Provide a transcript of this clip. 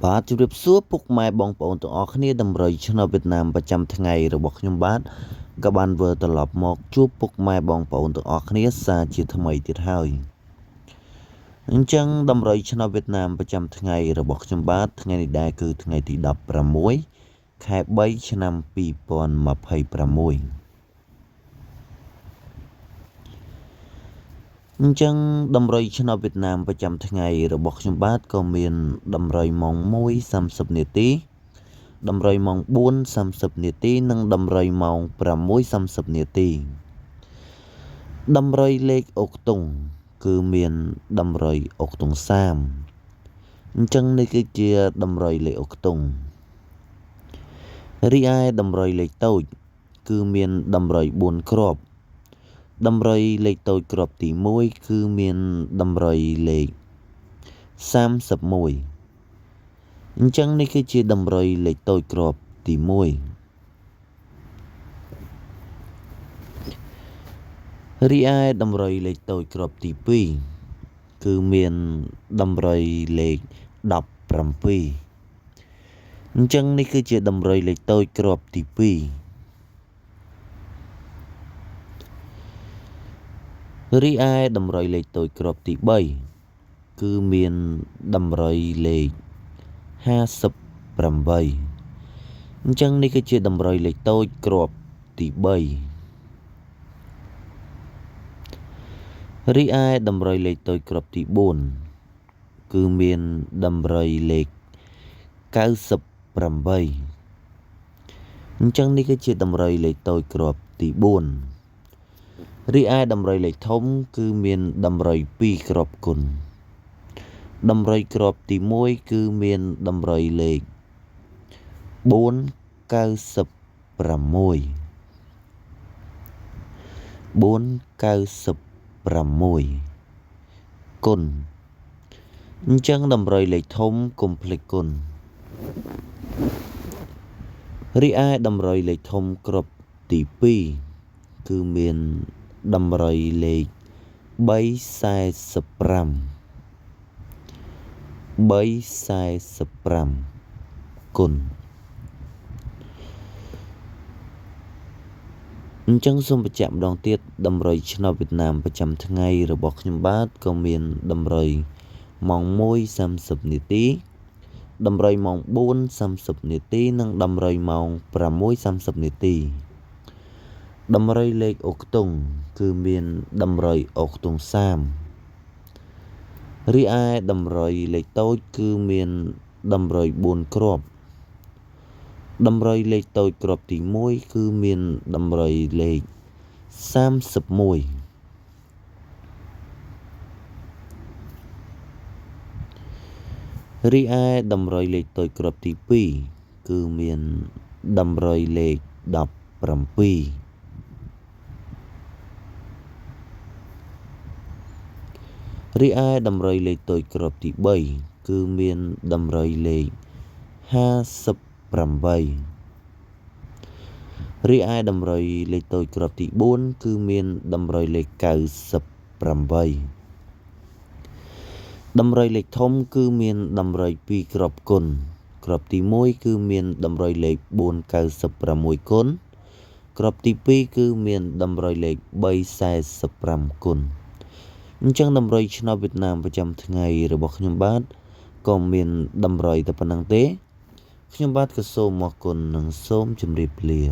បាទជម្រាបសួរពុកម៉ែបងប្អូនទាំងអស់គ្នាតម្រុយឆ្នោតវៀតណាមប្រចាំថ្ងៃរបស់ខ្ញុំបាទក៏បានវិលត្រឡប់មកជួបពុកម៉ែបងប្អូនទាំងអស់គ្នាសាជាថ្មីទៀតហើយអញ្ចឹងតម្រុយឆ្នោតវៀតណាមប្រចាំថ្ងៃរបស់ខ្ញុំបាទថ្ងៃនេះដែរគឺថ្ងៃទី16ខែ3ឆ្នាំ2026អញ្ចឹងតម្រុយឆ្នោតវៀតណាមប្រចាំថ្ងៃរបស់ខ្ញុំបាទក៏មានតម្រុយម៉ោង 1:30 នាទីតម្រុយម៉ោង 4:30 នាទីនិងតម្រុយម៉ោង 6:30 នាទីតម្រុយលេខអុកតុងគឺមានតម្រុយអុកតុង30អញ្ចឹងនេះគឺជាតម្រុយលេខអុកតុងរីឯតម្រុយលេខតូចគឺមានតម្រុយ4គ្រាប់តម្រុយលេខតូចគ្រាប់ទី1គឺមានតម្រុយលេខ31អញ្ចឹងនេះគឺជាតម្រុយលេខតូចគ្រាប់ទី1រីឯតម្រុយលេខតូចគ្រាប់ទី2គឺមានតម្រុយលេខ17អញ្ចឹងនេះគឺជាតម្រុយលេខតូចគ្រាប់ទី2រីឯតម្រុយលេខតូចគ្រាប់ទី3គឺមានតម្រុយលេខ58អញ្ចឹងនេះគឺជាតម្រុយលេខតូចគ្រាប់ទី3រីឯតម្រុយលេខតូចគ្រាប់ទី4គឺមានតម្រុយលេខ98អញ្ចឹងនេះគឺជាតម្រុយលេខតូចគ្រាប់ទី4រីឯតម្រុយលេខធំគឺមានតម្រុយ2គ្រាប់គុណតម្រុយគ្រាប់ទី1គឺមានតម្រុយលេខ496គុណអញ្ចឹងតម្រុយលេខធំកុំភ្លេចគុណរីឯតម្រុយលេខធំគ្រាប់ទី2គឺមានតម្រុយលេខ345គុណអញ្ចឹងសូមបញ្ជាក់ម្ដងទៀតតម្រុយឆ្នោតវៀតណាមប្រចាំថ្ងៃរបស់ខ្ញុំបាទក៏មានតម្រុយម៉ោង 1:30 នាទីតម្រុយម៉ោង 4:30 នាទីនិងតម្រុយម៉ោង 6:30 នាទីតម្រុយលេខអុកតុងគឺមានតម្រុយអុកតុង30រីឯតម្រុយលេខតូចគឺមានតម្រុយ4គ្រាប់តម្រុយលេខតូចគ្រាប់ទី1គឺមានតម្រុយលេខ31រីឯតម្រុយលេខតូចគ្រាប់ទី2គឺមានតម្រុយលេខ17រីឯតម្រុយលេខតូចគ្រាប់ទី3គឺមានតម្រុយលេខ58រីឯតម្រុយលេខតូចគ្រាប់ទី4គឺមានតម្រុយលេខ98តម្រុយលេខធំគឺមានតម្រុយ2គ្រាប់គុណគ្រាប់ទី1គឺមានតម្រុយលេខ496គុណគ្រាប់ទី2គឺមានតម្រុយលេខ345គុណអញ្ចឹងតម្រុយឆ្នោតវៀតណាមប្រចាំថ្ងៃរបស់ខ្ញុំបាទក៏មានតម្រុយតែប៉ុណ្្នឹងទេខ្ញុំបាទក៏សូមអរគុណនិងសូមជម្រាបលា